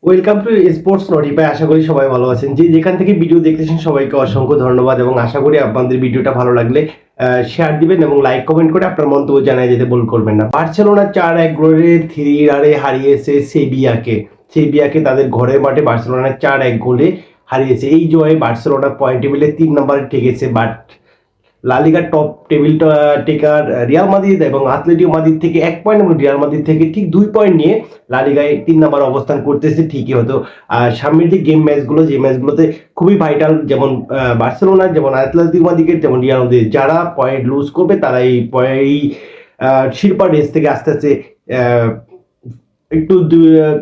Welcome to sports notify. আশা করি সবাই ভালো আছেন। যে যেখান থেকে ভিডিও দেখতেছেন সবাইকে অসংখ্য ধন্যবাদ এবং আশা করি আপনাদের ভিডিওটা ভালো লাগলে শেয়ার দিবেন এবং লাইক কমেন্ট করে আপনার মন্তব্য জানাই যেতে ভুল করবেন না। বার্সেলোনা 4-1 গোলে 3 রানে হারিয়েছে সেভিয়াকে তাদের ঘরের মাঠে বার্সেলোনা 4-1 গোলে হারিয়েছে। এই জয়ে বার্সেলোনা পয়েন্ট টেবিলে 3 নম্বরে ঠেকেছে। বাট লা লিগার টপ টেবিল টেকার রিয়াল মাদ্রিদ এবং আতলেটিকো মাদ্রিদ থেকে 1 পয়েন্ট এবং রিয়াল মাদ্রিদ থেকে ঠিক 2 পয়েন্ট নিয়ে লা লিগায় 3 নম্বর অবস্থান করতেছে। ঠিকই হয়তো সামনের যে গেম ম্যাচগুলো, যে ম্যাচগুলোতে খুবই ভাইটাল, যেমন বার্সেলোনা, যেমন আতলেটিকো মাদ্রিদের, যেমন রিয়াল মাদ্রিদ, যারা পয়েন্ট লুজ করবে তারা এই শিরোপা রেস থেকে আস্তে আস্তে একটু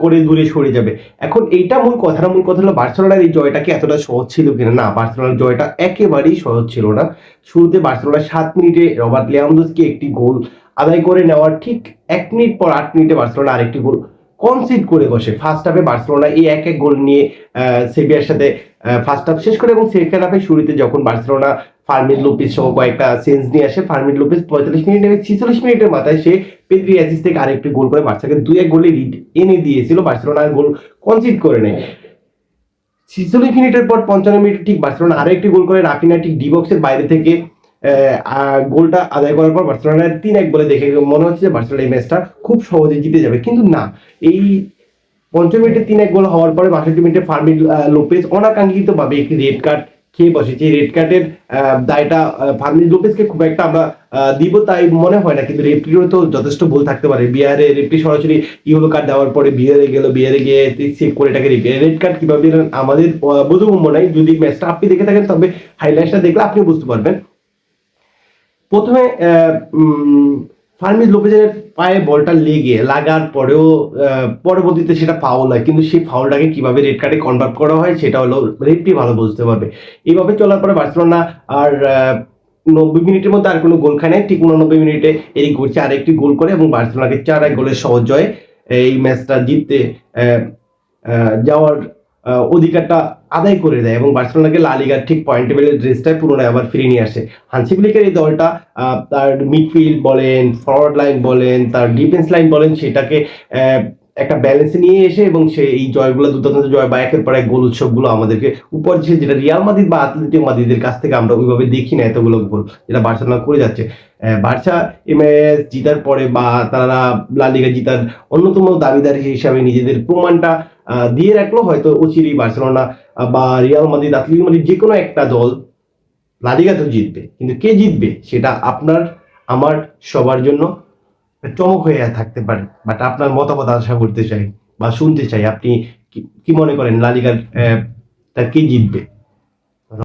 করে দূরে সরে যাবে। এখন এইটা মূল কথা হলো বার্সেলোনার এই জয়টাকে এতটা সহজ ছিল কিনা। না, বার্সেলোনার জয়টা একেবারেই সহজ ছিল না। শুরুতে বার্সেলোনা 7 মিনিটে রবার্ট লেভানডস্কি একটি গোল আদায় করে নেওয়ার ঠিক 1 মিনিট পর 8 মিনিটে বার্সেলোনা আরেকটি গোল কনসিড করে বসে। ফার্স্ট হাফে বার্সেলোনা এই এক গোল নিয়ে সেভিয়ার সাথে ফার্স্ট হাফ শেষ করে এবং সেকেন্ড হাফে শুরুতে যখন বার্সেলোনা ফার্মিন লোপেজ সহ কয়েকটা চেঞ্জ নিয়ে আসে, ফার্মিন লোপেজ 45 মিনিট এবং 46 মিনিটের মাথায় সে পেদ্রি অ্যাসিস থেকে আরেকটি গোল করে বার্সাকে 2-1 গোলে লিড এনে দিয়েছিল। বার্সেলোনা গোল কনসিড করে নেয়। 46 মিনিটের পর 55 মিনিটে ঠিক বার্সেলোনা আরো একটি গোল করে রাফিনা ঠিক ডি বক্সের বাইরে থেকে গোলটা আদায় করার পর বার্সেলোনার 3-1 বলে দেখে মনে হচ্ছে যে বার্সেলোনা এই ম্যাচটা খুব সহজে জিতে যাবে, কিন্তু না। এই 55 মিনিটে 3-1 গোল হওয়ার পরে 62 মিনিটে ফার্মিন লোপেজ অনাকাঙ্ক্ষিত ভাবে একটি রেড কার্ড খেয়ে বসেছে। রেড কার্ডের দায়টা ফার্মিন লোপেজকে খুব একটা আমরা দিব তাই মনে হয় না, কিন্তু রেফরিরও তো যথেষ্ট ভুল থাকতে পারে। বিয়ারে রেফরি সরাসরি ইয়েলো কার্ড দেওয়ার পরে বিয়ারে গিয়ে চেক করে এটাকে রেড কার্ড কিভাবে দিলেন আমাদের বোধগম্য নাই। যদি ম্যাচটা আপনি দেখে থাকেন তবে হাইলাইটসটা দেখলে আপনি বুঝতে পারবেন। প্রথমে ফার্মিন লোপেজের পায়ে বলটা লাগার পরেও পরবর্তীতে সেটা ফাউল হয়, কিন্তু সেই ফাউলটাকে কিভাবে রেড কার্ডে কনভার্ট করা হয় সেটা হলো রেফরি ভালো বুঝতে পারবে। এইভাবে চলার পরে বার্সেলোনা আর 90 মিনিটের মধ্যে আর কোনো গোল খায় নাই। ঠিক 89 মিনিটে এরিক গার্সিয়া আরেকটি গোল করে এবং বার্সেলোনাকে 4-1 গোলের সহজ জয়ে এই ম্যাচটা জিততে যাওয়ার অধিকারটা আদায় করে দেয় এবং বার্সেলোনাকে লা লিগার ঠিক পয়েন্ট টেবিলের রেসটায় পুনরায় আবার ফিরিয়ে নিয়ে আসে। হানসি ফ্লিকের এই দলটা তার মিডফিল্ড বলেন, ফরওয়ার্ড লাইন বলেন, তার ডিফেন্স লাইন বলেন, সেটাকে একটা ব্যালেন্সে নিয়ে এসে এবং সে এই জয়গুলো, দুর্দান্ত জয় বা একের পর এক গোল উৎসবগুলো আমাদেরকে উপর দিয়েছে, যেটা রিয়াল মাদ্রিদ বা আতলেটিকো মাদ্রিদের কাছ থেকে আমরা ওইভাবে দেখি না এতগুলো গোল যেটা বার্সেলোনা করে যাচ্ছে। বার্সা এমএস জিতার পরে বা তারা লা লিগা জিতার অন্যতম দাবিদার হিসাবে নিজেদের প্রমাণটা দিয়ে রাখলো। হয়তো অচিরেই বার্সেলোনা বা রিয়াল মাদ্রিদ, আতলেটিকো মাদ্রিদ যে কোনো একটা দল লা লিগা তো জিতবে, কিন্তু কে জিতবে সেটা আপনার আমার সবার জন্য চমক হয়ে থাকতে পারে। বাট আপনার মতামত আশা করতে চাই বা শুনতে চাই, আপনি কি মনে করেন লা লিগার কে জিতবে?